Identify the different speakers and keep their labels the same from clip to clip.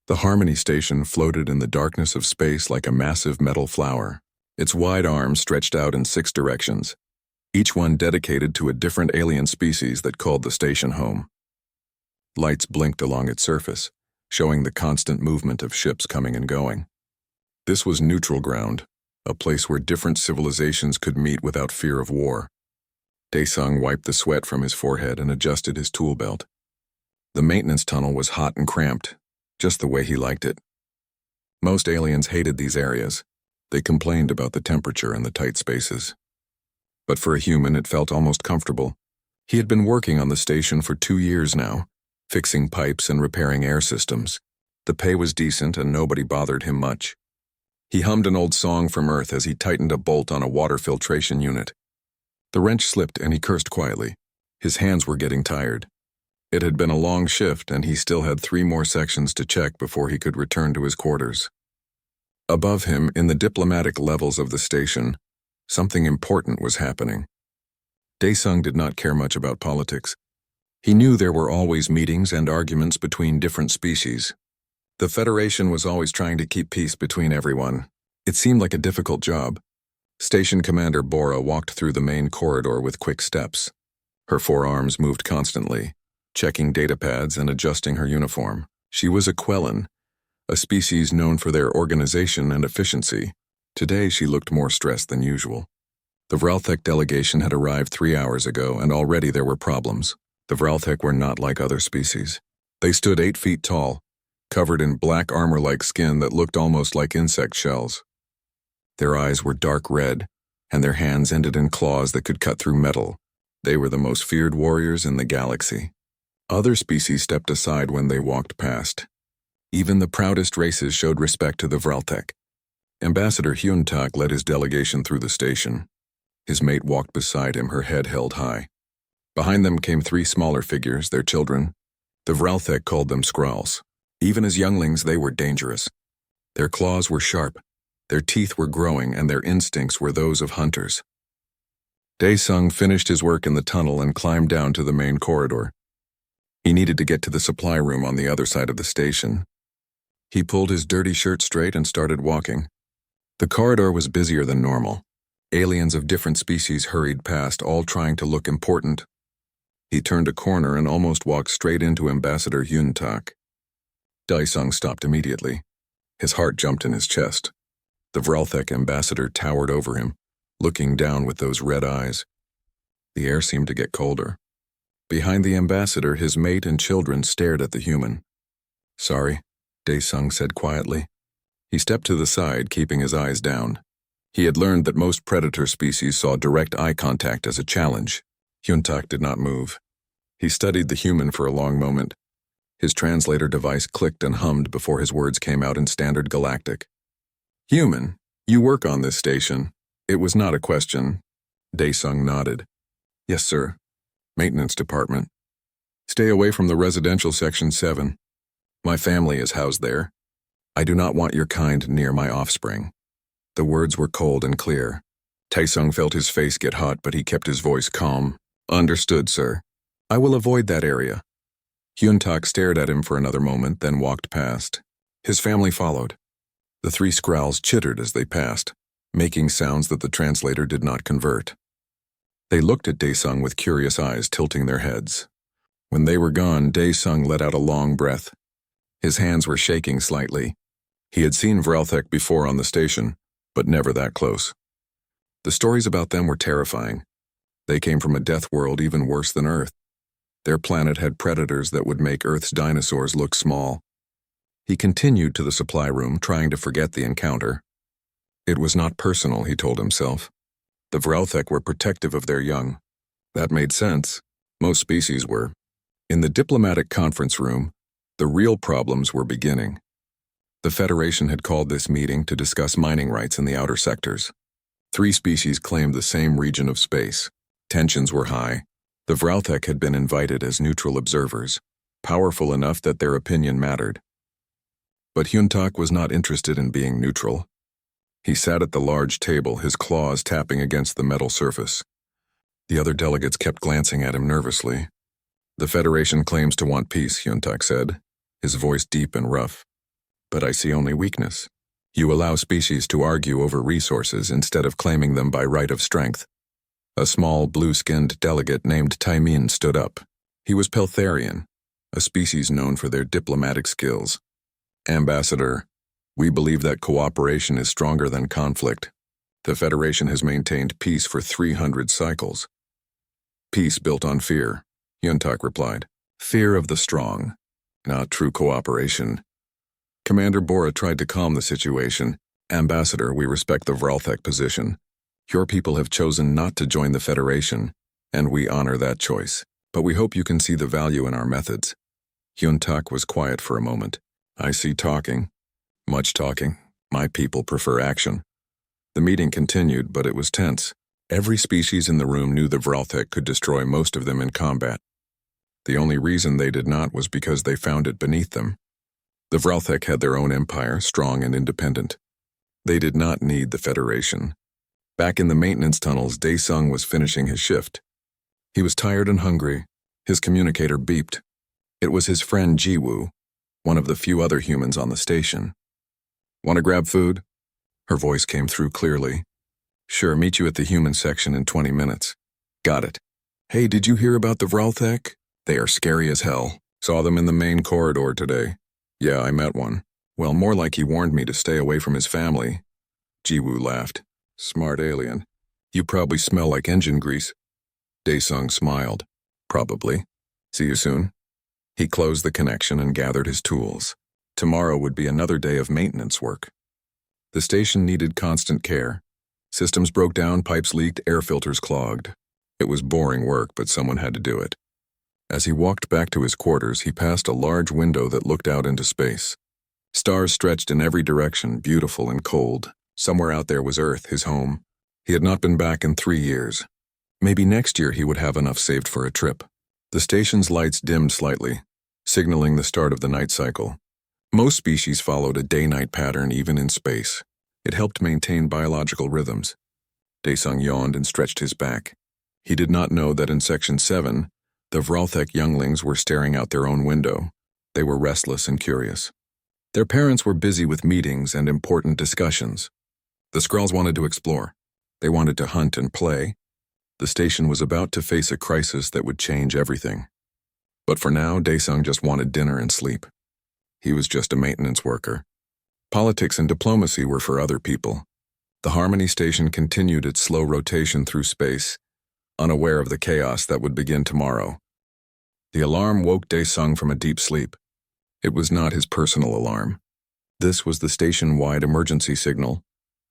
Speaker 1: The Harmony Station floated in the darkness of space like a massive metal flower. Its wide arms stretched out in 6 directions, each one dedicated to a different alien species that called the station home. Lights blinked along its surface, showing the constant movement of ships coming and going. This was neutral ground, a place where different civilizations could meet without fear of war. Daesung wiped the sweat from his forehead and adjusted his tool belt. The maintenance tunnel was hot and cramped, just the way he liked it. Most aliens hated these areas. They complained about the temperature and the tight spaces. But for a human, it felt almost comfortable. He had been working on the station for 2 years now, fixing pipes and repairing air systems. The pay was decent and nobody bothered him much. He hummed an old song from Earth as he tightened a bolt on a water filtration unit. The wrench slipped and he cursed quietly. His hands were getting tired. It had been a long shift and he still had 3 more sections to check before he could return to his quarters. Above him, in the diplomatic levels of the station, something important was happening. Daesung did not care much about politics. He knew there were always meetings and arguments between different species. The Federation was always trying to keep peace between everyone. It seemed like a difficult job. Station Commander Bora walked through the main corridor with quick steps. Her forearms moved constantly, checking datapads and adjusting her uniform. She was a Quellan, a species known for their organization and efficiency. Today she looked more stressed than usual. The Vralthek delegation had arrived 3 hours ago and already there were problems. The Vralthek were not like other species. They stood 8 feet tall, covered in black armor-like skin that looked almost like insect shells. Their eyes were dark red, and their hands ended in claws that could cut through metal. They were the most feared warriors in the galaxy. Other species stepped aside when they walked past. Even the proudest races showed respect to the Vraltek. Ambassador Hyun-tak led his delegation through the station. His mate walked beside him, her head held high. Behind them came 3 smaller figures, their children. The Vralthek called them Skrulls. Even as younglings, they were dangerous. Their claws were sharp, their teeth were growing, and their instincts were those of hunters. Daesung finished his work in the tunnel and climbed down to the main corridor. He needed to get to the supply room on the other side of the station. He pulled his dirty shirt straight and started walking. The corridor was busier than normal. Aliens of different species hurried past, all trying to look important. He turned a corner and almost walked straight into Ambassador Hyun-tak. Daesung stopped immediately. His heart jumped in his chest. The Vralthek ambassador towered over him, looking down with those red eyes. The air seemed to get colder. Behind the ambassador, his mate and children stared at the human. "Sorry," Daesung said quietly. He stepped to the side, keeping his eyes down. He had learned that most predator species saw direct eye contact as a challenge. Hyun-tak did not move. He studied the human for a long moment. His translator device clicked and hummed before his words came out in standard galactic. "Human, you work on this station." It was not a question. Daesung nodded. "Yes, sir. Maintenance department. Stay away from the residential section 7. My family is housed there. I do not want your kind near my offspring." The words were cold and clear. Daesung felt his face get hot, but he kept his voice calm. "Understood, sir. I will avoid that area." Hyun-tak stared at him for another moment, then walked past. His family followed. The 3 Skrulls chittered as they passed, making sounds that the translator did not convert. They looked at Daesung with curious eyes, tilting their heads. When they were gone, Daesung let out a long breath. His hands were shaking slightly. He had seen Vralthek before on the station, but never that close. The stories about them were terrifying. They came from a death world even worse than Earth. Their planet had predators that would make Earth's dinosaurs look small. He continued to the supply room, trying to forget the encounter. It was not personal, he told himself. The Vralthek were protective of their young. That made sense. Most species were. In the diplomatic conference room, the real problems were beginning. The Federation had called this meeting to discuss mining rights in the outer sectors. 3 species claimed the same region of space. Tensions were high. The Vralthek had been invited as neutral observers, powerful enough that their opinion mattered. But Hyun-tak was not interested in being neutral. He sat at the large table, his claws tapping against the metal surface. The other delegates kept glancing at him nervously. "The Federation claims to want peace," Hyun-tak said, his voice deep and rough. But I see only weakness. You allow species to argue over resources instead of claiming them by right of strength. A small, blue-skinned delegate named Taimin stood up. He was Peltharian, a species known for their diplomatic skills. Ambassador, we believe that cooperation is stronger than conflict. The Federation has maintained peace for 300 cycles. Peace built on fear, Yuntak replied. Fear of the strong, not true cooperation. Commander Bora tried to calm the situation. Ambassador, we respect the Vralthek position. Your people have chosen not to join the Federation, and we honor that choice. But we hope you can see the value in our methods. Yuntak was quiet for a moment. I see talking. Much talking. My people prefer action. The meeting continued, but it was tense. Every species in the room knew the Vralthek could destroy most of them in combat. The only reason they did not was because they found it beneath them. The Vralthek had their own empire, strong and independent. They did not need the Federation. Back in the maintenance tunnels, Daesung was finishing his shift. He was tired and hungry. His communicator beeped. It was his friend Jiwoo, one of the few other humans on the station. Want to grab food? Her voice came through clearly. Sure, meet you at the human section in 20 minutes. Got it. Hey, did you hear about the Vralthek? They are scary as hell. Saw them in the main corridor today. Yeah, I met one. Well, more like he warned me to stay away from his family. Jiwoo laughed. Smart alien. You probably smell like engine grease. Daesung smiled. Probably. See you soon. He closed the connection and gathered his tools. Tomorrow would be another day of maintenance work. The station needed constant care. Systems broke down, pipes leaked, air filters clogged. It was boring work, but someone had to do it. As he walked back to his quarters, he passed a large window that looked out into space. Stars stretched in every direction, beautiful and cold. Somewhere out there was Earth, his home. He had not been back in 3 years. Maybe next year he would have enough saved for a trip. The station's lights dimmed slightly, signaling the start of the night cycle. Most species followed a day-night pattern even in space. It helped maintain biological rhythms. Daesung yawned and stretched his back. He did not know that in Section 7, the Vralthek younglings were staring out their own window. They were restless and curious. Their parents were busy with meetings and important discussions. The Skrulls wanted to explore. They wanted to hunt and play. The station was about to face a crisis that would change everything. But for now, Daesung just wanted dinner and sleep. He was just a maintenance worker. Politics and diplomacy were for other people. The Harmony Station continued its slow rotation through space, unaware of the chaos that would begin tomorrow. The alarm woke Daesung from a deep sleep. It was not his personal alarm. This was the station-wide emergency signal,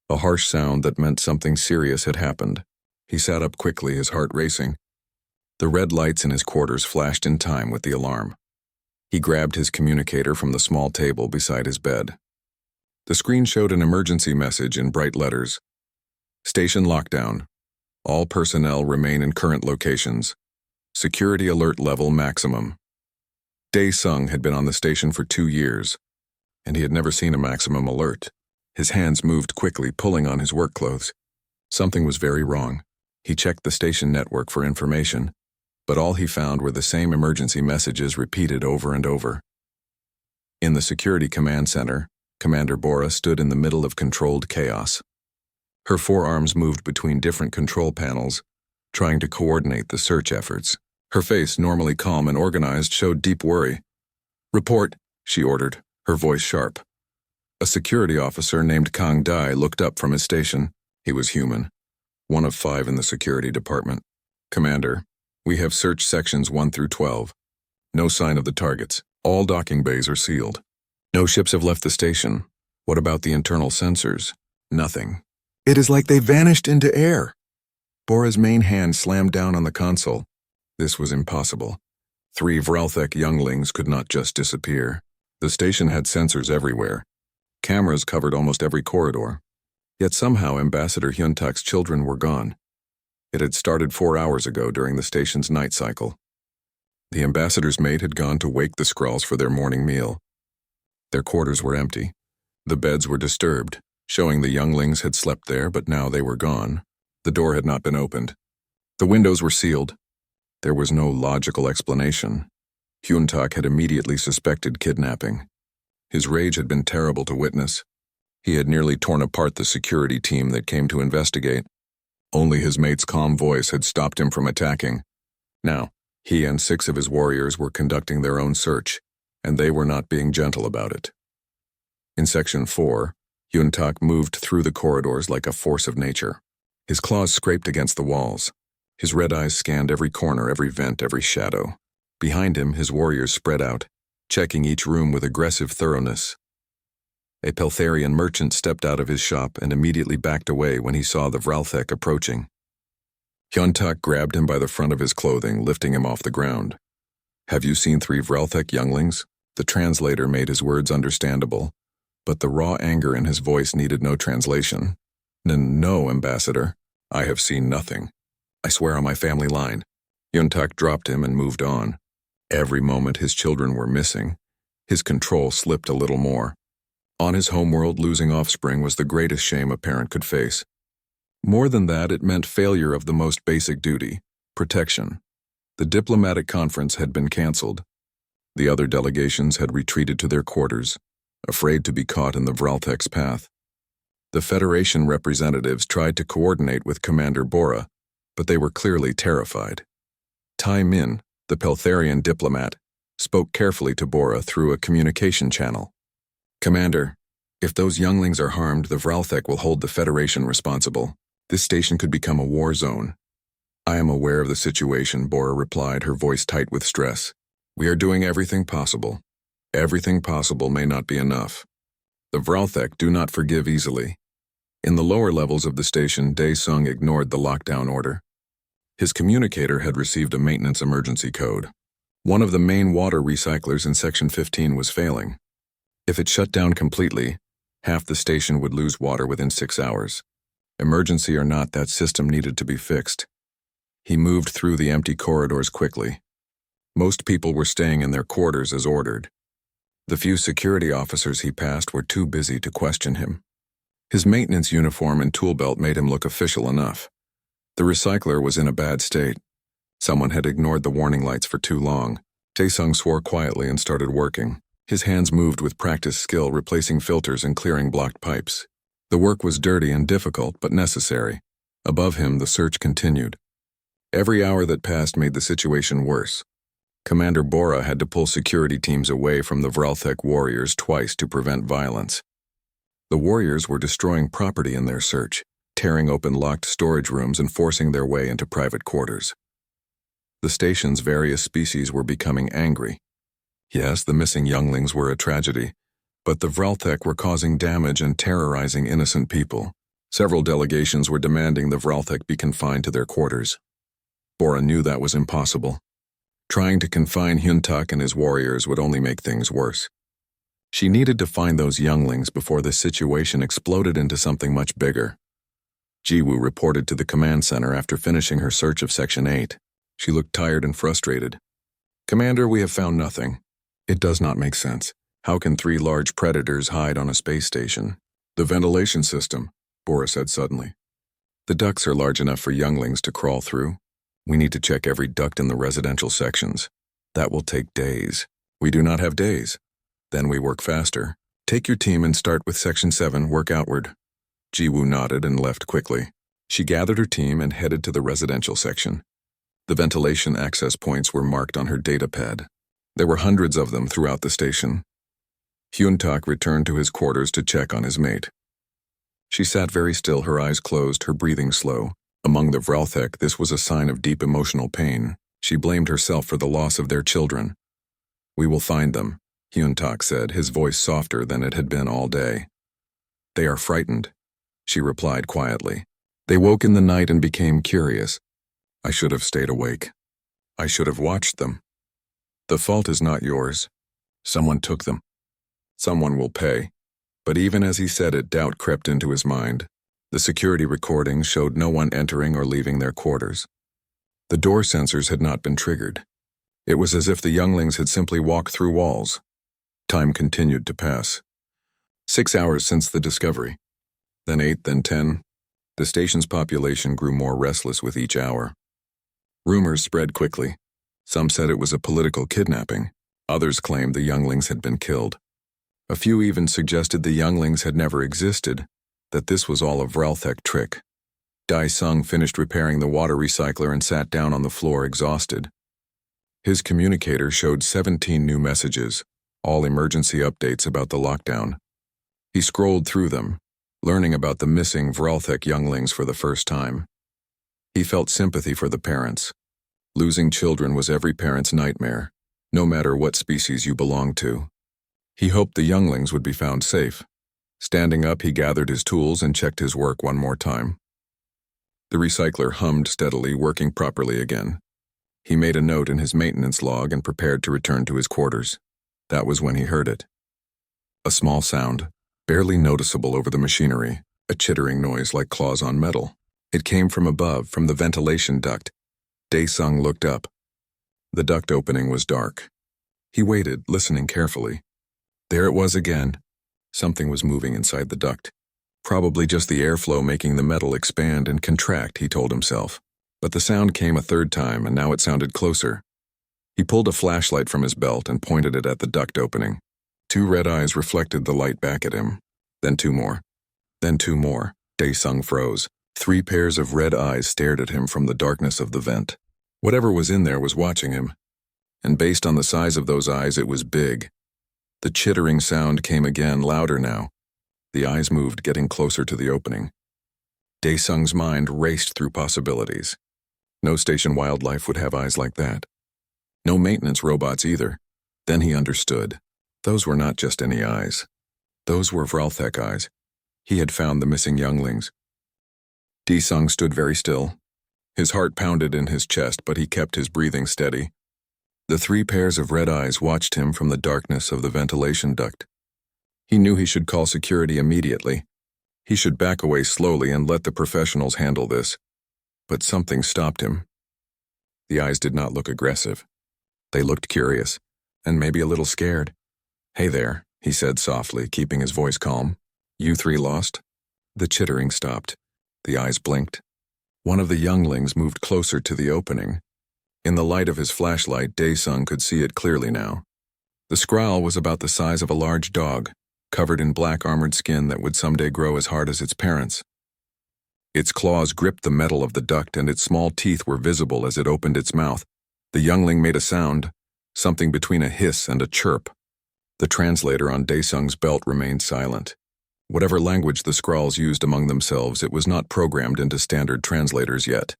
Speaker 1: a harsh sound that meant something serious had happened. He sat up quickly, his heart racing. The red lights in his quarters flashed in time with the alarm. He grabbed his communicator from the small table beside his bed. The screen showed an emergency message in bright letters. Station lockdown. All personnel remain in current locations. Security alert level maximum. Daesung had been on the station for 2 years, and he had never seen a maximum alert. His hands moved quickly, pulling on his work clothes. Something was very wrong. He checked the station network for information, but all he found were the same emergency messages repeated over and over. In the security command center, Commander Bora stood in the middle of controlled chaos. Her forearms moved between different control panels, trying to coordinate the search efforts. Her face, normally calm and organized, showed deep worry. Report, she ordered, her voice sharp. A security officer named Kang Dai looked up from his station. He was human, one of 5 in the security department. Commander, we have searched sections 1 through 12. No sign of the targets. All docking bays are sealed. No ships have left the station. What about the internal sensors? Nothing. It is like they vanished into air. Bora's main hand slammed down on the console. This was impossible. 3 Vralthek younglings could not just disappear. The station had sensors everywhere. Cameras covered almost every corridor. Yet somehow Ambassador Hyuntak's children were gone. It had started 4 hours ago during the station's night cycle. The ambassador's maid had gone to wake the Skrulls for their morning meal. Their quarters were empty. The beds were disturbed, showing the younglings had slept there, but now they were gone. The door had not been opened. The windows were sealed. There was no logical explanation. Hyuntak had immediately suspected kidnapping. His rage had been terrible to witness. He had nearly torn apart the security team that came to investigate. Only his mate's calm voice had stopped him from attacking. Now, he and 6 of his warriors were conducting their own search, and they were not being gentle about it. In Section 4, Hyun-tak moved through the corridors like a force of nature. His claws scraped against the walls. His red eyes scanned every corner, every vent, every shadow. Behind him, his warriors spread out, checking each room with aggressive thoroughness. A Peltharian merchant stepped out of his shop and immediately backed away when he saw the Vralthek approaching. Hyun-tak grabbed him by the front of his clothing, lifting him off the ground. "Have you seen 3 Vralthek younglings?" The translator made his words understandable, but the raw anger in his voice needed no translation. "No, Ambassador. I have seen nothing. I swear on my family line." Hyun-tak dropped him and moved on. Every moment his children were missing, his control slipped a little more. On his homeworld, losing offspring was the greatest shame a parent could face. More than that, it meant failure of the most basic duty, protection. The diplomatic conference had been cancelled. The other delegations had retreated to their quarters, afraid to be caught in the Vralthek's path. The Federation representatives tried to coordinate with Commander Bora, but they were clearly terrified. Tai Min, the Peltharian diplomat, spoke carefully to Bora through a communication channel. "Commander, if those younglings are harmed, the Vralthek will hold the Federation responsible. This station could become a war zone." "I am aware of the situation," Bora replied, her voice tight with stress. "We are doing everything possible. Everything possible may not be enough. The Vralthek do not forgive easily." In the lower levels of the station, Dae-sung ignored the lockdown order. His communicator had received a maintenance emergency code. One of the main water recyclers in Section 15 was failing. If it shut down completely, half the station would lose water within 6 hours. Emergency or not, that system needed to be fixed. He moved through the empty corridors quickly. Most people were staying in their quarters as ordered. The few security officers he passed were too busy to question him. His maintenance uniform and tool belt made him look official enough. The recycler was in a bad state. Someone had ignored the warning lights for too long. Dae-sung swore quietly and started working. His hands moved with practiced skill, replacing filters and clearing blocked pipes. The work was dirty and difficult, but necessary. Above him, the search continued. Every hour that passed made the situation worse. Commander Bora had to pull security teams away from the Vralthek warriors twice to prevent violence. The warriors were destroying property in their search, tearing open locked storage rooms and forcing their way into private quarters. The station's various species were becoming angry. Yes, the missing younglings were a tragedy, but the Vralthek were causing damage and terrorizing innocent people. Several delegations were demanding the Vralthek be confined to their quarters. Bora knew that was impossible. Trying to confine Hyun-tak and his warriors would only make things worse. She needed to find those younglings before the situation exploded into something much bigger. Ji-woo reported to the command center after finishing her search of Section 8. She looked tired and frustrated. "Commander, we have found nothing. It does not make sense. How can 3 large predators hide on a space station?" "The ventilation system," Bora said suddenly. "The ducts are large enough for younglings to crawl through. We need to check every duct in the residential sections. That will take days. We do not have days. Then we work faster. Take your team and start with Section 7, work outward." Ji-woo nodded and left quickly. She gathered her team and headed to the residential section. The ventilation access points were marked on her datapad. There were hundreds of them throughout the station. Hyun-tak returned to his quarters to check on his mate. She sat very still, her eyes closed, her breathing slow. Among the Vralthek, this was a sign of deep emotional pain. She blamed herself for the loss of their children. "We will find them," Hyun-tak said, his voice softer than it had been all day. "They are frightened," she replied quietly. "They woke in the night and became curious. I should have stayed awake. I should have watched them. The fault is not yours. Someone took them. Someone will pay." But even as he said it, doubt crept into his mind. The security recordings showed no one entering or leaving their quarters. The door sensors had not been triggered. It was as if the younglings had simply walked through walls. Time continued to pass. 6 hours since the discovery. Then 8, then 10. The station's population grew more restless with each hour. Rumors spread quickly. Some said it was a political kidnapping. Others claimed the younglings had been killed. A few even suggested the younglings had never existed, that this was all a Vrelthek trick. Dae-sung finished repairing the water recycler and sat down on the floor exhausted. His communicator showed 17 new messages, all emergency updates about the lockdown. He scrolled through them, learning about the missing Vrelthek younglings for the first time. He felt sympathy for the parents. Losing children was every parent's nightmare, no matter what species you belonged to. He hoped the younglings would be found safe. Standing up, he gathered his tools and checked his work one more time. The recycler hummed steadily, working properly again. He made a note in his maintenance log and prepared to return to his quarters. That was when he heard it. A small sound, barely noticeable over the machinery, a chittering noise like claws on metal. It came from above, from the ventilation duct. Dae-sung looked up. The duct opening was dark. He waited, listening carefully. There it was again. Something was moving inside the duct. Probably just the airflow making the metal expand and contract, he told himself. But the sound came a third time, and now it sounded closer. He pulled a flashlight from his belt and pointed it at the duct opening. 2 red eyes reflected the light back at him. Then 2 more. Then 2 more. Dae-sung froze. 3 pairs of red eyes stared at him from the darkness of the vent. Whatever was in there was watching him. And based on the size of those eyes, it was big. The chittering sound came again, louder now. The eyes moved, getting closer to the opening. Dae-sung's mind raced through possibilities. No station wildlife would have eyes like that. No maintenance robots either. Then he understood. Those were not just any eyes. Those were Vrelthek eyes. He had found the missing younglings. Dae-sung stood very still. His heart pounded in his chest, but he kept his breathing steady. The 3 pairs of red eyes watched him from the darkness of the ventilation duct. He knew he should call security immediately. He should back away slowly and let the professionals handle this. But something stopped him. The eyes did not look aggressive. They looked curious, and maybe a little scared. "Hey there," he said softly, keeping his voice calm. "You 3 lost?" The chittering stopped. The eyes blinked. One of the younglings moved closer to the opening. In the light of his flashlight, Dae-sung could see it clearly now. The Skrull was about the size of a large dog, covered in black armored skin that would someday grow as hard as its parents. Its claws gripped the metal of the duct, and its small teeth were visible as it opened its mouth. The youngling made a sound, something between a hiss and a chirp. The translator on Dae-sung's belt remained silent. Whatever language the Skrulls used among themselves, it was not programmed into standard translators yet.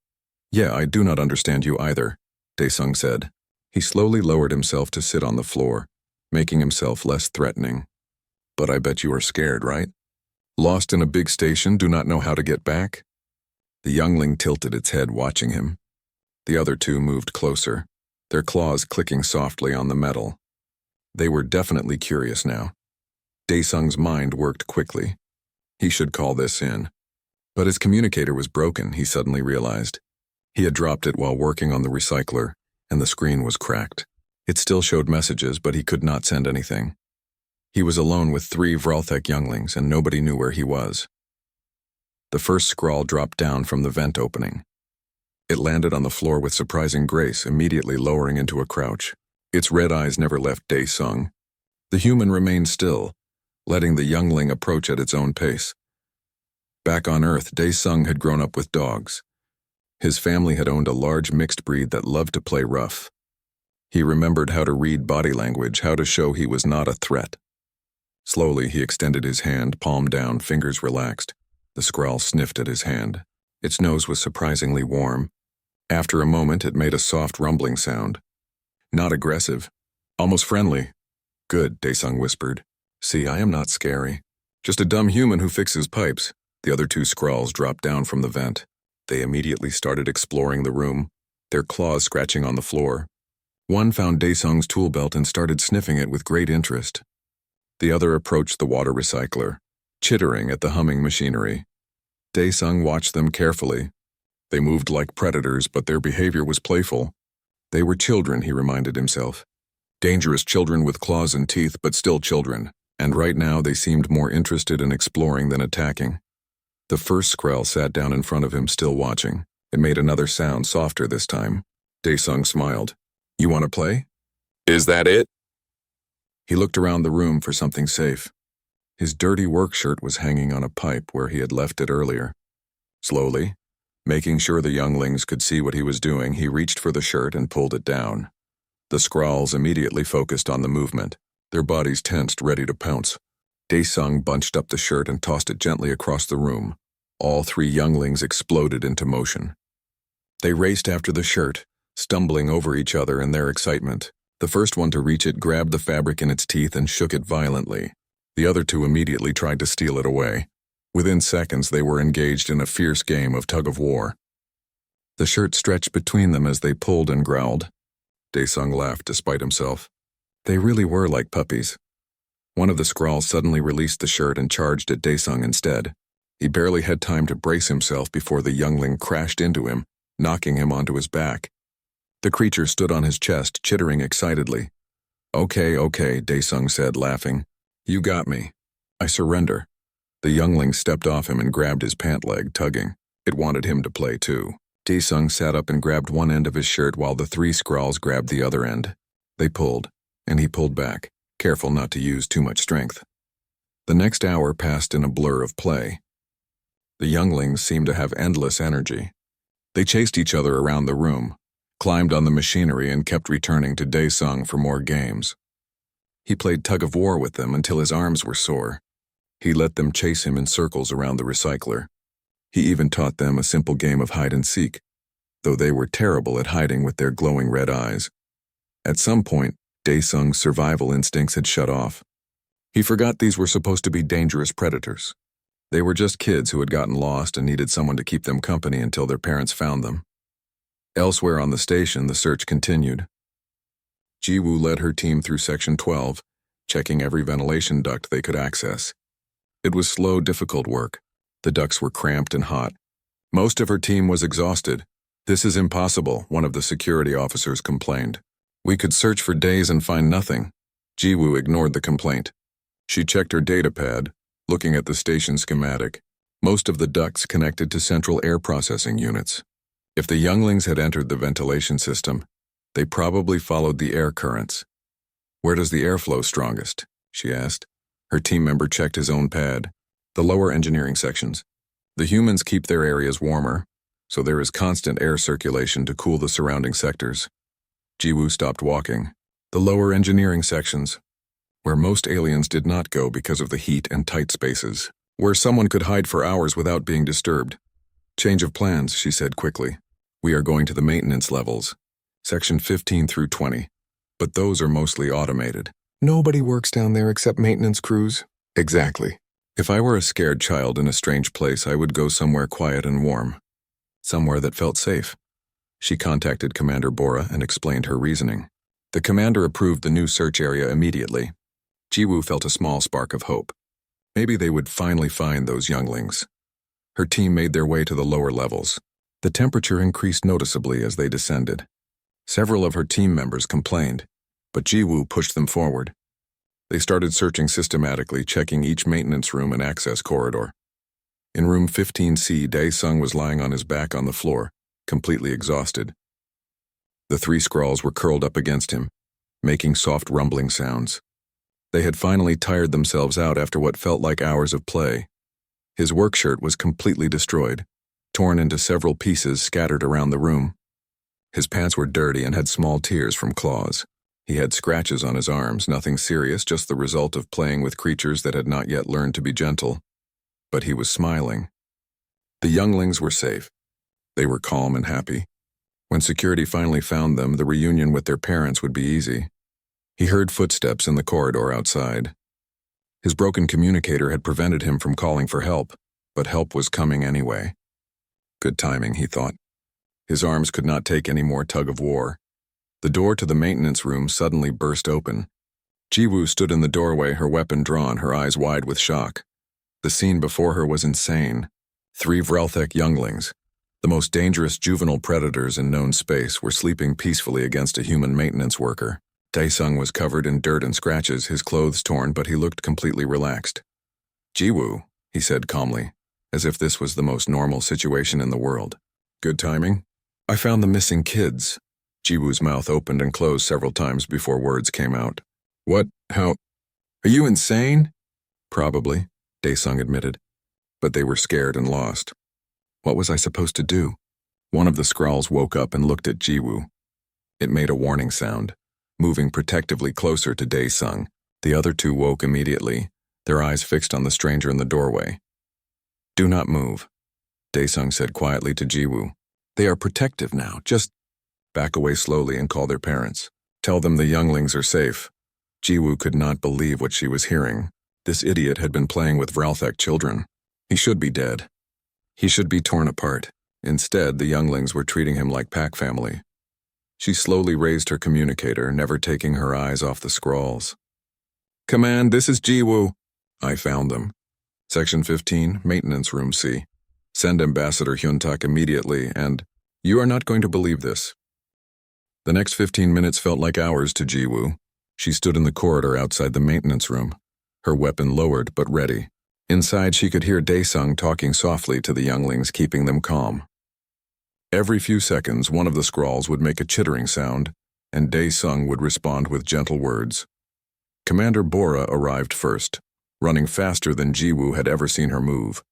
Speaker 1: "Yeah, I do not understand you either," Dae-sung said. He slowly lowered himself to sit on the floor, making himself less threatening. "But I bet you are scared, right? Lost in a big station, do not know how to get back?" The youngling tilted its head, watching him. The other 2 moved closer, their claws clicking softly on the metal. They were definitely curious now. Dae-sung's mind worked quickly. He should call this in. But his communicator was broken, he suddenly realized. He had dropped it while working on the recycler, and the screen was cracked. It still showed messages, but he could not send anything. He was alone with 3 Vrelthek younglings, and nobody knew where he was. The first Skrull dropped down from the vent opening. It landed on the floor with surprising grace, immediately lowering into a crouch. Its red eyes never left Dae-sung. The human remained still, letting the youngling approach at its own pace. Back on Earth, Dae-sung had grown up with dogs. His family had owned a large mixed breed that loved to play rough. He remembered how to read body language, how to show he was not a threat. Slowly, he extended his hand, palm down, fingers relaxed. The Skrull sniffed at his hand. Its nose was surprisingly warm. After a moment, it made a soft rumbling sound. Not aggressive, almost friendly. "Good," Dae-sung whispered. "See, I am not scary. Just a dumb human who fixes pipes." The other 2 Skrulls dropped down from the vent. They immediately started exploring the room, their claws scratching on the floor. One found Dae-sung's tool belt and started sniffing it with great interest. The other approached the water recycler, chittering at the humming machinery. Dae-sung watched them carefully. They moved like predators, but their behavior was playful. They were children, he reminded himself. Dangerous children with claws and teeth, but still children, and right now they seemed more interested in exploring than attacking. The first Skrull sat down in front of him, still watching. It made another sound, softer this time. Dae-sung smiled. "You want to play?" "Is that it?" He looked around the room for something safe. His dirty work shirt was hanging on a pipe where he had left it earlier. Slowly, making sure the younglings could see what he was doing, he reached for the shirt and pulled it down. The Skrulls immediately focused on the movement, their bodies tensed, ready to pounce. Daesung bunched up the shirt and tossed it gently across the room. All three younglings exploded into motion. They raced after the shirt, stumbling over each other in their excitement. The first one to reach it grabbed the fabric in its teeth and shook it violently. The other two immediately tried to steal it away. Within seconds, they were engaged in a fierce game of tug-of-war. The shirt stretched between them as they pulled and growled. Daesung laughed despite himself. They really were like puppies. One of the Skrulls suddenly released the shirt and charged at Daesung instead. He barely had time to brace himself before the youngling crashed into him, knocking him onto his back. The creature stood on his chest, chittering excitedly. Okay, Daesung said, laughing. You got me. I surrender. The youngling stepped off him and grabbed his pant leg, tugging. It wanted him to play too. Daesung sat up and grabbed one end of his shirt while the three Skrulls grabbed the other end. They pulled, and he pulled back, careful not to use too much strength. The next hour passed in a blur of play. The younglings seemed to have endless energy. They chased each other around the room, climbed on the machinery, and kept returning to Daesung for more games. He played tug-of-war with them until his arms were sore. He let them chase him in circles around the recycler. He even taught them a simple game of hide-and-seek, though they were terrible at hiding with their glowing red eyes. At some point, Daesung's survival instincts had shut off. He forgot these were supposed to be dangerous predators. They were just kids who had gotten lost and needed someone to keep them company until their parents found them. Elsewhere on the station, the search continued. Jiwoo led her team through Section 12, checking every ventilation duct they could access. It was slow, difficult work. The ducts were cramped and hot. Most of her team was exhausted. This is impossible, one of the security officers complained. We could search for days and find nothing. Jiwoo ignored the complaint. She checked her datapad, looking at the station schematic. Most of the ducts connected to central air processing units. If the younglings had entered the ventilation system, they probably followed the air currents. Where does the air flow strongest? She asked. Her team member checked his own pad. The lower engineering sections. The humans keep their areas warmer, so there is constant air circulation to cool the surrounding sectors. Jiwoo stopped walking. The lower engineering sections, where most aliens did not go because of the heat and tight spaces, where someone could hide for hours without being disturbed. Change of plans, she said quickly. We are going to the maintenance levels, Section 15 through 20, but those are mostly automated. Nobody works down there except maintenance crews. Exactly. If I were a scared child in a strange place, I would go somewhere quiet and warm. Somewhere that felt safe. She contacted Commander Bora and explained her reasoning. The commander approved the new search area immediately. Jiwoo felt a small spark of hope. Maybe they would finally find those younglings. Her team made their way to the lower levels. The temperature increased noticeably as they descended. Several of her team members complained, but Jiwoo pushed them forward. They started searching systematically, checking each maintenance room and access corridor. In room 15C, Daesung was lying on his back on the floor, completely exhausted. The three Skrulls were curled up against him, making soft rumbling sounds. They had finally tired themselves out after what felt like hours of play. His work shirt was completely destroyed, torn into several pieces scattered around the room. His pants were dirty and had small tears from claws. He had scratches on his arms, nothing serious, just the result of playing with creatures that had not yet learned to be gentle. But he was smiling. The younglings were safe. They were calm and happy. When security finally found them, the reunion with their parents would be easy. He heard footsteps in the corridor outside. His broken communicator had prevented him from calling for help, but help was coming anyway. Good timing, he thought. His arms could not take any more tug-of-war. The door to the maintenance room suddenly burst open. Jiwoo stood in the doorway, her weapon drawn, her eyes wide with shock. The scene before her was insane. 3 Vrelthek younglings, the most dangerous juvenile predators in known space, were sleeping peacefully against a human maintenance worker. Daesung was covered in dirt and scratches, his clothes torn, but he looked completely relaxed. Jiwoo, he said calmly, as if this was the most normal situation in the world. Good timing? I found the missing kids. Jiwoo's mouth opened and closed several times before words came out. What? How? Are you insane? Probably, Daesung admitted. But they were scared and lost. What was I supposed to do? One of the Skrulls woke up and looked at Jiwoo. It made a warning sound, moving protectively closer to Daesung. The other two woke immediately, their eyes fixed on the stranger in the doorway. Do not move, Daesung said quietly to Jiwoo. They are protective now. Just back away slowly and call their parents. Tell them the younglings are safe. Jiwoo could not believe what she was hearing. This idiot had been playing with Vralthek children. He should be dead. He should be torn apart. Instead, the younglings were treating him like pack family. She slowly raised her communicator, never taking her eyes off the Skrulls. Command, this is Jiwoo. I found them. Section 15, Maintenance Room C. Send Ambassador Hyuntak immediately, and you are not going to believe this. The next 15 minutes felt like hours to Jiwoo. She stood in the corridor outside the maintenance room, her weapon lowered but ready. Inside, she could hear Daesung talking softly to the younglings, keeping them calm. Every few seconds, one of the Skrulls would make a chittering sound, and Daesung would respond with gentle words. Commander Bora arrived first, running faster than Jiwoo had ever seen her move.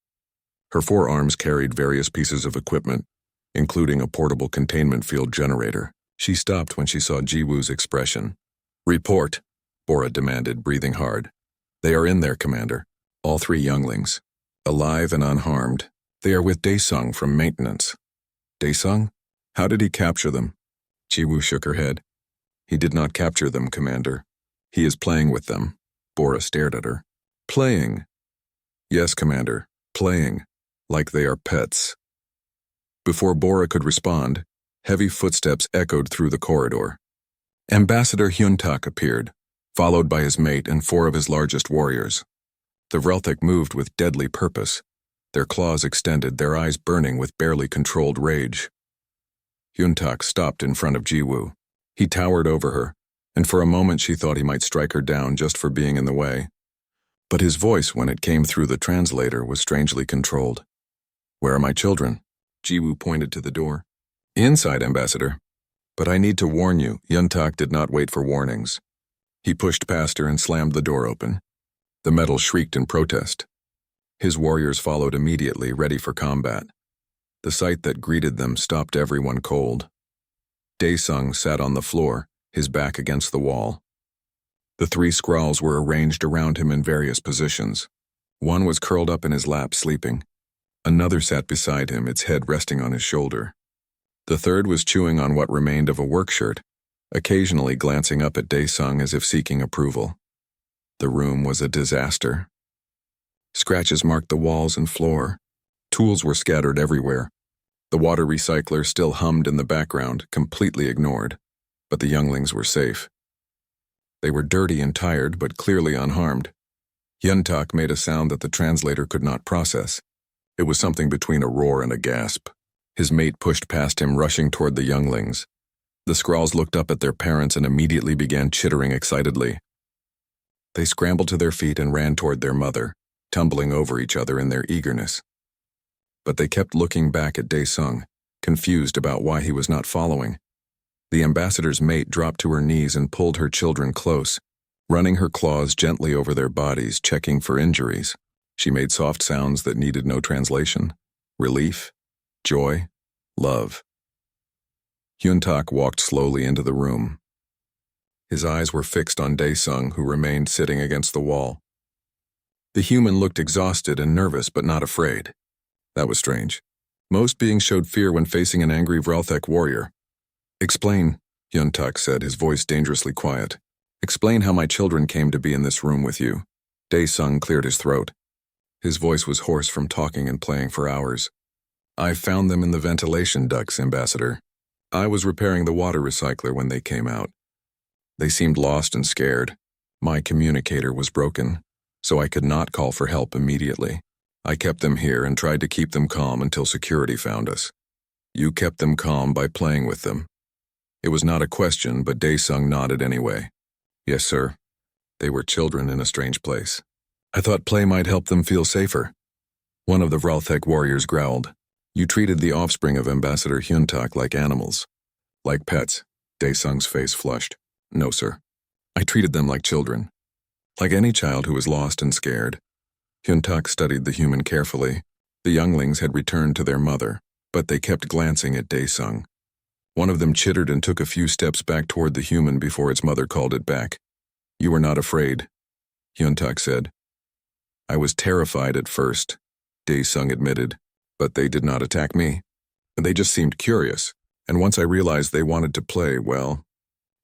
Speaker 1: Her forearms carried various pieces of equipment, including a portable containment field generator. She stopped when she saw Jiwoo's expression. Report, Bora demanded, breathing hard. They are in there, Commander. All three younglings. Alive and unharmed. They are with Daesung from maintenance. Daesung? How did he capture them? Jiwoo shook her head. He did not capture them, Commander. He is playing with them. Bora stared at her. Playing? Yes, Commander. Playing. Like they are pets. Before Bora could respond, heavy footsteps echoed through the corridor. Ambassador Hyuntak appeared, followed by his mate and 4 of his largest warriors. The Vralthek moved with deadly purpose, their claws extended, their eyes burning with barely controlled rage. Hyuntak stopped in front of Jiwoo. He towered over her, and for a moment she thought he might strike her down just for being in the way. But his voice, when it came through the translator, was strangely controlled. Where are my children? Jiwoo pointed to the door. Inside, Ambassador. But I need to warn you, Hyuntak did not wait for warnings. He pushed past her and slammed the door open. The metal shrieked in protest. His warriors followed immediately, ready for combat. The sight that greeted them stopped everyone cold. Daesung sat on the floor, his back against the wall. The 3 Skrulls were arranged around him in various positions. One was curled up in his lap, sleeping. Another sat beside him, its head resting on his shoulder. The third was chewing on what remained of a work shirt, occasionally glancing up at Daesung as if seeking approval. The room was a disaster. Scratches marked the walls and floor. Tools were scattered everywhere. The water recycler still hummed in the background, completely ignored, but the younglings were safe. They were dirty and tired, but clearly unharmed. Hyuntak made a sound that the translator could not process. It was something between a roar and a gasp. His mate pushed past him, rushing toward the younglings. The Skrulls looked up at their parents and immediately began chittering excitedly. They scrambled to their feet and ran toward their mother, tumbling over each other in their eagerness. But they kept looking back at Daesung, confused about why he was not following. The ambassador's mate dropped to her knees and pulled her children close, running her claws gently over their bodies, checking for injuries. She made soft sounds that needed no translation. Relief, joy, love. Hyuntak walked slowly into the room. His eyes were fixed on Daesung, who remained sitting against the wall. The human looked exhausted and nervous, but not afraid. That was strange. Most beings showed fear when facing an angry Vralthek warrior. Explain, Hyuntak said, his voice dangerously quiet. Explain how my children came to be in this room with you. Daesung cleared his throat. His voice was hoarse from talking and playing for hours. I found them in the ventilation ducts, Ambassador. I was repairing the water recycler when they came out. They seemed lost and scared. My communicator was broken, so I could not call for help immediately. I kept them here and tried to keep them calm until security found us. You kept them calm by playing with them. It was not a question, but Daesung nodded anyway. Yes, sir. They were children in a strange place. I thought play might help them feel safer. One of the Vralthek warriors growled. You treated the offspring of Ambassador Hyuntak like animals. Like pets. Daesung's face flushed. No, sir. I treated them like children. Like any child who was lost and scared. Hyun-tak studied the human carefully. The younglings had returned to their mother, but they kept glancing at Dae-sung. One of them chittered and took a few steps back toward the human before its mother called it back. "You were not afraid," Hyun-tak said. "I was terrified at first," Dae-sung admitted, "but they did not attack me. They just seemed curious, and once I realized they wanted to play, well,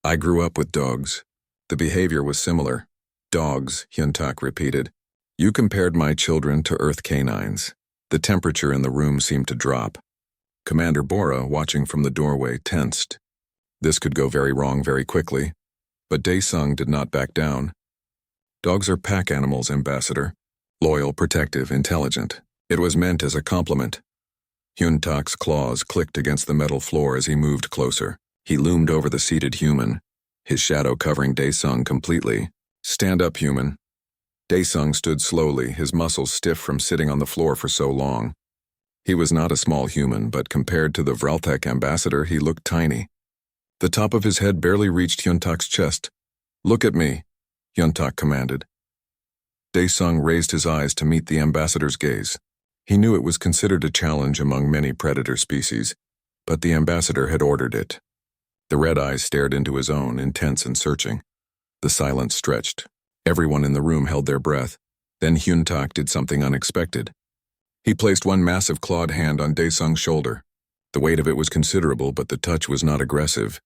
Speaker 1: I grew up with dogs. The behavior was similar." "Dogs," Hyun-tak repeated. "You compared my children to Earth canines." The temperature in the room seemed to drop. Commander Bora, watching from the doorway, tensed. This could go very wrong very quickly, but Dae-sung did not back down. "Dogs are pack animals, Ambassador. Loyal, protective, intelligent." It was meant as a compliment. Hyun-tak's claws clicked against the metal floor as he moved closer. He loomed over the seated human, his shadow covering Dae-sung completely. "Stand up, human." Dae-sung stood slowly, his muscles stiff from sitting on the floor for so long. He was not a small human, but compared to the Vraltek ambassador, he looked tiny. The top of his head barely reached Hyun-tak's chest. "Look at me," Hyun-tak commanded. Dae-sung raised his eyes to meet the ambassador's gaze. He knew it was considered a challenge among many predator species, but the ambassador had ordered it. The red eyes stared into his own, intense and searching. The silence stretched. Everyone in the room held their breath. Then Hyun-tak did something unexpected. He placed one massive clawed hand on Dae-sung's shoulder. The weight of it was considerable, but the touch was not aggressive.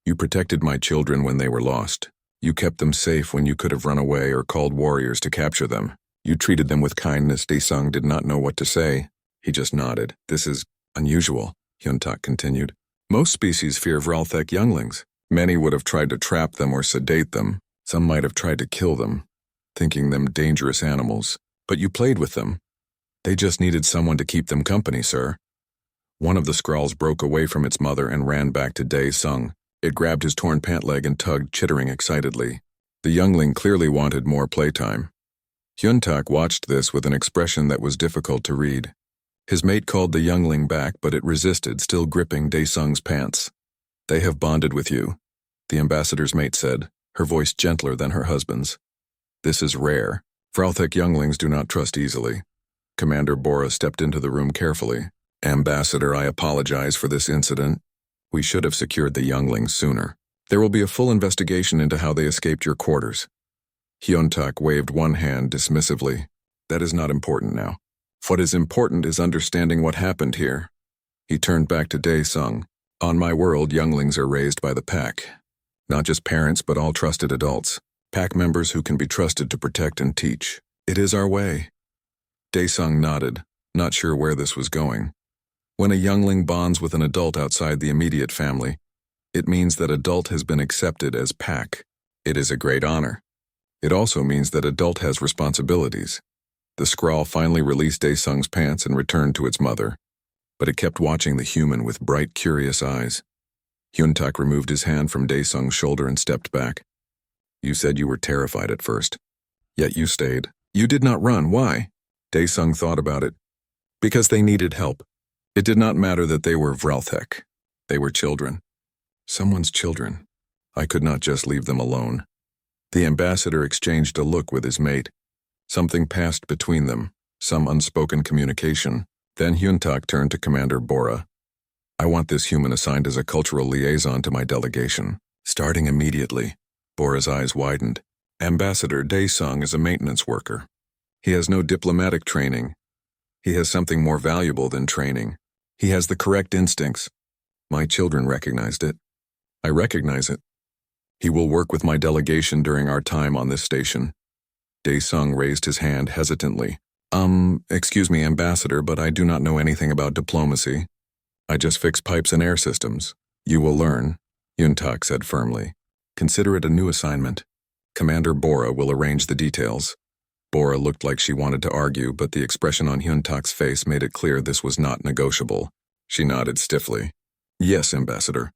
Speaker 1: "You protected my children when they were lost. You kept them safe when you could have run away or called warriors to capture them. You treated them with kindness." Dae-sung did not know what to say. He just nodded. "This is unusual," Hyun-tak continued. "Most species fear Vralthek younglings. Many would have tried to trap them or sedate them. Some might have tried to kill them, thinking them dangerous animals. But you played with them. They just needed someone to keep them company, sir." One of the Skrulls broke away from its mother and ran back to Dae-sung. It grabbed his torn pant leg and tugged, chittering excitedly. The youngling clearly wanted more playtime. Hyun-tak watched this with an expression that was difficult to read. His mate called the youngling back, but it resisted, still gripping Dae-sung's pants. "They have bonded with you," the ambassador's mate said, her voice gentler than her husband's. "This is rare. Vralthek younglings do not trust easily." Commander Bora stepped into the room carefully. "Ambassador, I apologize for this incident. We should have secured the younglings sooner. There will be a full investigation into how they escaped your quarters." Hyun-tak waved one hand dismissively. "That is not important now. What is important is understanding what happened here." He turned back to Dae-sung. "On my world, younglings are raised by the pack. Not just parents, but all trusted adults. Pack members who can be trusted to protect and teach. It is our way." Dae-sung nodded, not sure where this was going. When a youngling bonds with an adult outside the immediate family, it means that adult has been accepted as pack. It is a great honor. It also means that adult has responsibilities. The Skrull finally released Dae-sung's pants and returned to its mother, but it kept watching the human with bright, curious eyes. Hyun-tak removed his hand from Dae-sung's shoulder and stepped back. "You said you were terrified at first. Yet you stayed. You did not run. Why?" Dae-sung thought about it. "Because they needed help. It did not matter that they were Vralthek. They were children. Someone's children. I could not just leave them alone." The ambassador exchanged a look with his mate. Something passed between them, some unspoken communication. Then Hyun-tak turned to Commander Bora. "I want this human assigned as a cultural liaison to my delegation. Starting immediately." Bora's eyes widened. "Ambassador, Dae-sung is a maintenance worker. He has no diplomatic training. He has something more valuable than training. He has the correct instincts. My children recognized it. I recognize it. He will work with my delegation during our time on this station." Dae-sung raised his hand hesitantly. Excuse me, Ambassador, but I do not know anything about diplomacy. I just fix pipes and air systems." "You will learn," Hyun-tak said firmly. "Consider it a new assignment. Commander Bora will arrange the details." Bora looked like she wanted to argue, but the expression on Hyun-tak's face made it clear this was not negotiable. She nodded stiffly. "Yes, Ambassador.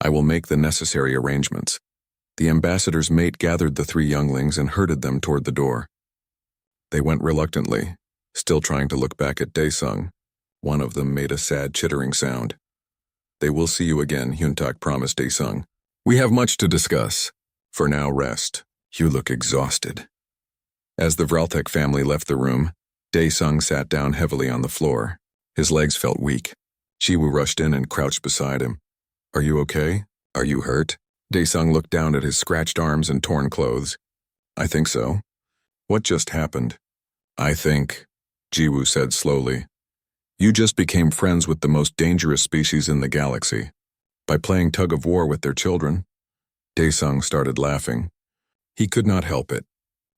Speaker 1: I will make the necessary arrangements." The ambassador's mate gathered the three younglings and herded them toward the door. They went reluctantly, still trying to look back at Dae-sung. One of them made a sad chittering sound. "They will see you again," Hyun-tak promised Dae-sung. "We have much to discuss. For now, rest. You look exhausted. As the Vralthek family left the room, Dae-sung sat down heavily on the floor. His legs felt weak. Jiwoo rushed in and crouched beside him. Are you okay? Are you hurt? Dae-sung looked down at his scratched arms and torn clothes. I think so. What just happened? I think, Jiwoo said slowly, you just became friends with the most dangerous species in the galaxy. By playing tug-of-war with their children. Dae-sung started laughing. He could not help it.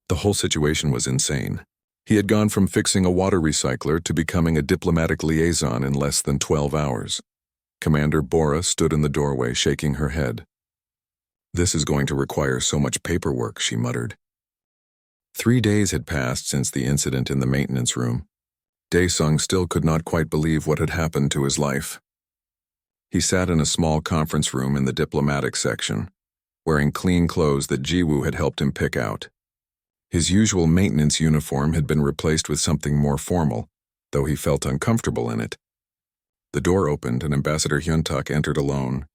Speaker 1: The whole situation was insane. He had gone from fixing a water recycler to becoming a diplomatic liaison in less than 12 hours. Commander Bora stood in the doorway, shaking her head. This is going to require so much paperwork, she muttered. 3 days had passed since the incident in the maintenance room. Dae-sung still could not quite believe what had happened to his life. He sat in a small conference room in the diplomatic section, wearing clean clothes that Jiwoo had helped him pick out. His usual maintenance uniform had been replaced with something more formal, though he felt uncomfortable in it. The door opened and Ambassador Hyun-tak entered alone.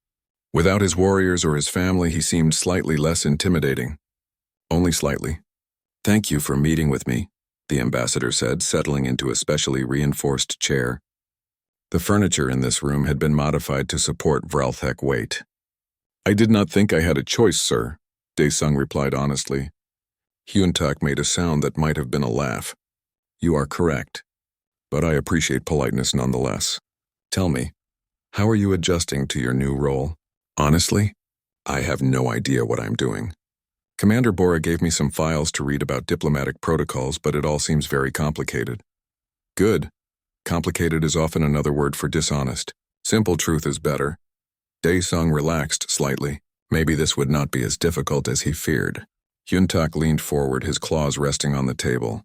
Speaker 1: Without his warriors or his family, he seemed slightly less intimidating. Only slightly. Thank you for meeting with me, the ambassador said, settling into a specially reinforced chair. The furniture in this room had been modified to support Vralthek weight. I did not think I had a choice, sir, Dae-sung replied honestly. Hyun-tak made a sound that might have been a laugh. You are correct, but I appreciate politeness nonetheless. Tell me, how are you adjusting to your new role? Honestly, I have no idea what I'm doing. Commander Bora gave me some files to read about diplomatic protocols, but it all seems very complicated. Good. Complicated is often another word for dishonest. Simple truth is better. Dae-sung relaxed slightly. Maybe this would not be as difficult as he feared. Hyun-tak leaned forward, his claws resting on the table.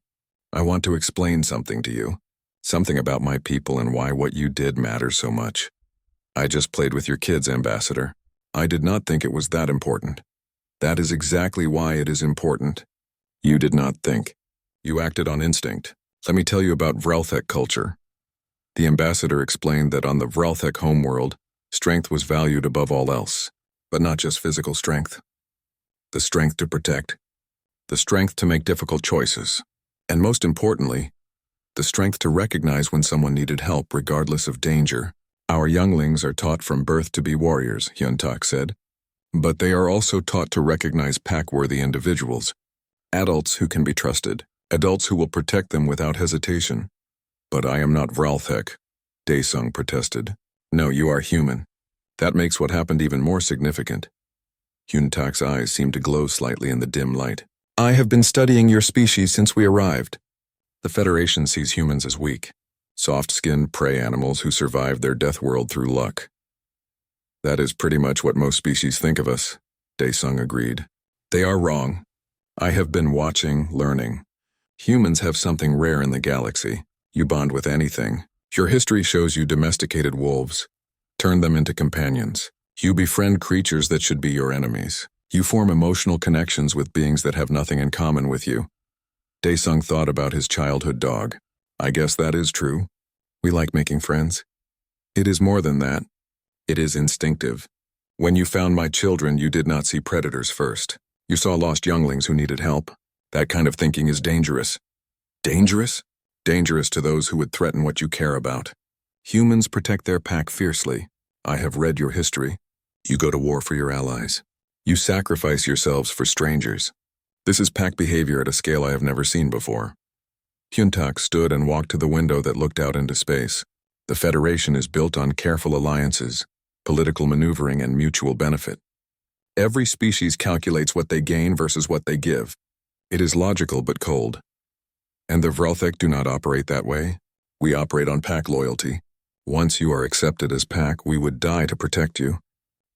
Speaker 1: I want to explain something to you. Something about my people and why what you did matters so much. I just played with your kids, Ambassador. I did not think it was that important. That is exactly why it is important. You did not think. You acted on instinct. Let me tell you about Vralthek culture. The ambassador explained that on the Vralthek homeworld, strength was valued above all else, but not just physical strength. The strength to protect, the strength to make difficult choices, and most importantly, the strength to recognize when someone needed help regardless of danger. Our younglings are taught from birth to be warriors, Hyun-tak said, but they are also taught to recognize pack-worthy individuals, adults who can be trusted, adults who will protect them without hesitation. But I am not Vralthek, Dae-sung protested. No, you are human. That makes what happened even more significant. Hyun-tak's eyes seemed to glow slightly in the dim light. I have been studying your species since we arrived. The Federation sees humans as weak, soft-skinned prey animals who survived their death world through luck. That is pretty much what most species think of us, Dae-sung agreed. They are wrong. I have been watching, learning. Humans have something rare in the galaxy. You bond with anything. Your history shows you domesticated wolves, turned them into companions. You befriend creatures that should be your enemies. You form emotional connections with beings that have nothing in common with you. Dae-sung thought about his childhood dog. I guess that is true. We like making friends. It is more than that. It is instinctive. When you found my children, you did not see predators first. You saw lost younglings who needed help. That kind of thinking is dangerous. Dangerous? Dangerous to those who would threaten what you care about. Humans protect their pack fiercely. I have read your history. You go to war for your allies. You sacrifice yourselves for strangers. This is pack behavior at a scale I have never seen before. Hyun-tak stood and walked to the window that looked out into space. The Federation is built on careful alliances, political maneuvering, and mutual benefit. Every species calculates what they gain versus what they give. It is logical but cold. And the Vralthek do not operate that way. We operate on pack loyalty. Once you are accepted as pack, we would die to protect you.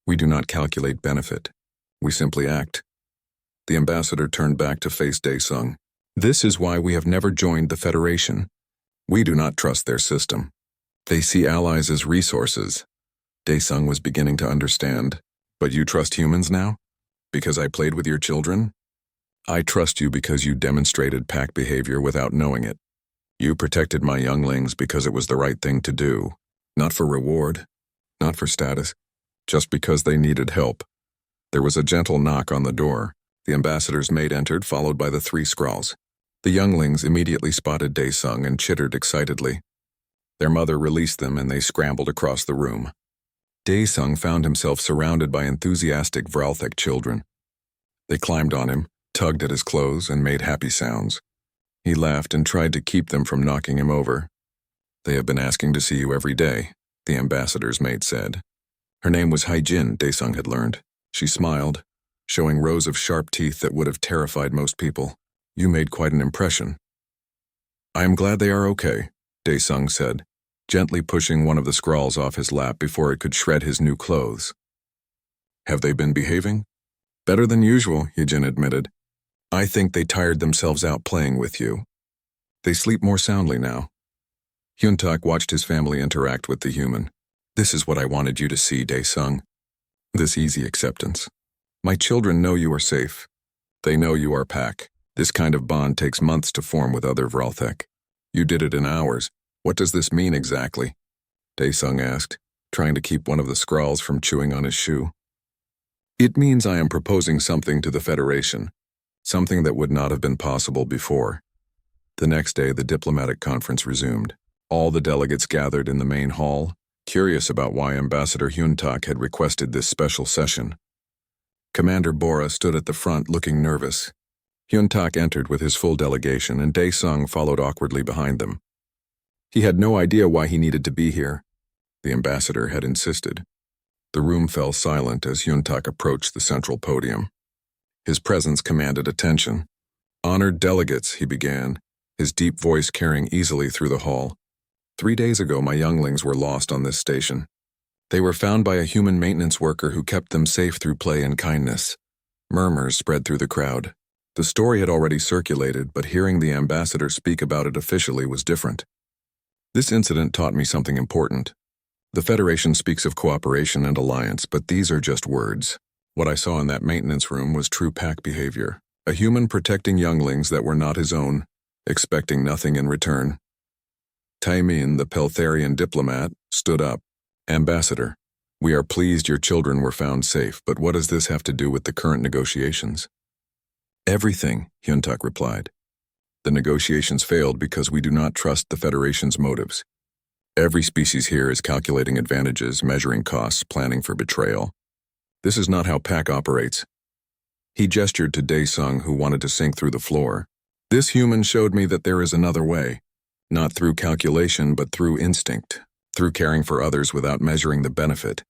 Speaker 1: We do not calculate benefit. We simply act. The ambassador turned back to face Dae-sung. This is why we have never joined the Federation. We do not trust their system. They see allies as resources. Dae-sung was beginning to understand. But you trust humans now? Because I played with your children? I trust you because you demonstrated pack behavior without knowing it. You protected my younglings because it was the right thing to do. Not for reward, not for status, just because they needed help. There was a gentle knock on the door. The ambassador's maid entered, followed by the three Skrulls. The younglings immediately spotted Daesung and chittered excitedly. Their mother released them and they scrambled across the room. Daesung found himself surrounded by enthusiastic Vralthek children. They climbed on him, tugged at his clothes, and made happy sounds. He laughed and tried to keep them from knocking him over. "They have been asking to see you every day," the ambassador's maid said. Her name was Haijin, Daesung had learned. She smiled, showing rows of sharp teeth that would have terrified most people. "You made quite an impression." "I am glad they are okay," Daesung said, gently pushing one of the Skrulls off his lap before it could shred his new clothes. "Have they been behaving?" "Better than usual," Haijin admitted. "I think they tired themselves out playing with you. They sleep more soundly now." Hyuntak watched his family interact with the human. "This is what I wanted you to see, Daesung. This easy acceptance. My children know you are safe. They know you are Pack. This kind of bond takes months to form with other Vralthek. You did it in hours. What does this mean exactly?" Daesung asked, trying to keep one of the Skrulls from chewing on his shoe. "It means I am proposing something to the Federation, something that would not have been possible before." The next day, the diplomatic conference resumed. All the delegates gathered in the main hall, curious about why Ambassador Hyuntak had requested this special session. Commander Bora stood at the front looking nervous. Hyuntak entered with his full delegation and Daesung followed awkwardly behind them. He had no idea why he needed to be here. The ambassador had insisted. The room fell silent as Hyuntak approached the central podium. His presence commanded attention. "Honored delegates," he began, his deep voice carrying easily through the hall. 3 days ago, my younglings were lost on this station. They were found by a human maintenance worker who kept them safe through play and kindness. Murmurs spread through the crowd. The story had already circulated, but hearing the ambassador speak about it officially was different. This incident taught me something important. The Federation speaks of cooperation and alliance, but these are just words. What I saw in that maintenance room was true Pack behavior. A human protecting younglings that were not his own, expecting nothing in return. Taimin, the Peltharian diplomat, stood up. "Ambassador, we are pleased your children were found safe, but what does this have to do with the current negotiations?" "Everything," Hyuntak replied. "The negotiations failed because we do not trust the Federation's motives. Every species here is calculating advantages, measuring costs, planning for betrayal. This is not how Pack operates." He gestured to Daesung, who wanted to sink through the floor. "This human showed me that there is another way. Not through calculation, but through instinct, through caring for others without measuring the benefit."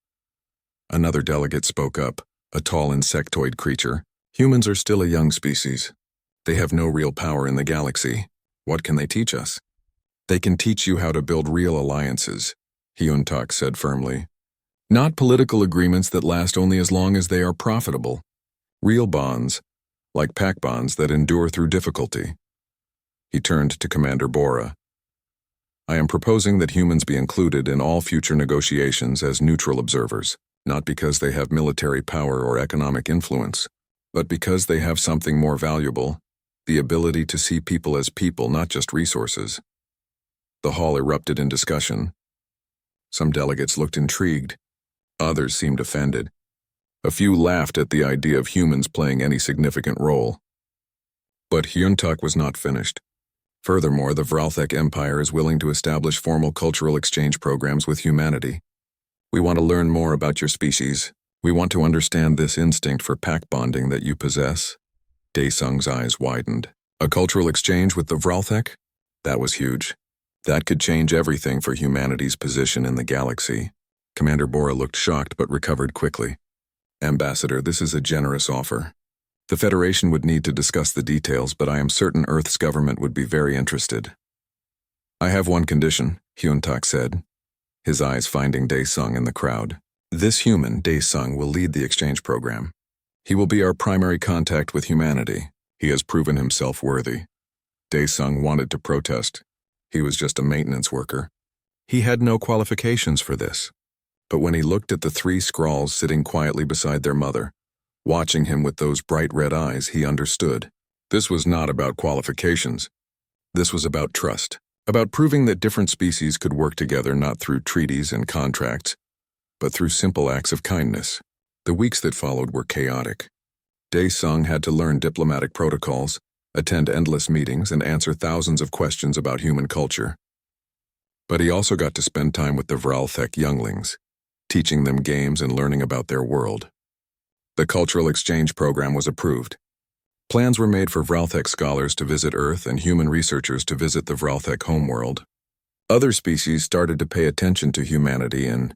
Speaker 1: Another delegate spoke up, a tall insectoid creature. "Humans are still a young species. They have no real power in the galaxy. What can they teach us?" "They can teach you how to build real alliances," Hyuntak said firmly. "Not political agreements that last only as long as they are profitable. Real bonds, like Pack bonds that endure through difficulty." He turned to Commander Bora. "I am proposing that humans be included in all future negotiations as neutral observers, not because they have military power or economic influence, but because they have something more valuable, the ability to see people as people, not just resources." The hall erupted in discussion. Some delegates looked intrigued. Others seemed offended. A few laughed at the idea of humans playing any significant role. But Hyuntak was not finished. Furthermore, the Vralthek Empire is willing to establish formal cultural exchange programs with humanity. "We want to learn more about your species. We want to understand this instinct for pack bonding that you possess." Daesung's eyes widened. A cultural exchange with the Vralthek? That was huge. That could change everything for humanity's position in the galaxy. Commander Bora looked shocked but recovered quickly. "Ambassador, this is a generous offer. The Federation would need to discuss the details, but I am certain Earth's government would be very interested." "I have one condition," Hyuntak said, his eyes finding Daesung in the crowd. "This human, Daesung, will lead the exchange program. He will be our primary contact with humanity. He has proven himself worthy." Daesung wanted to protest. He was just a maintenance worker. He had no qualifications for this. But when he looked at the 3 Skrulls sitting quietly beside their mother, watching him with those bright red eyes, he understood. This was not about qualifications. This was about trust, about proving that different species could work together not through treaties and contracts, but through simple acts of kindness. The weeks that followed were chaotic. Dae-sung had to learn diplomatic protocols, attend endless meetings, and answer thousands of questions about human culture. But he also got to spend time with the Vralthek younglings, teaching them games and learning about their world. The cultural exchange program was approved. Plans were made for Vralthek scholars to visit Earth and human researchers to visit the Vralthek homeworld. Other species started to pay attention to humanity and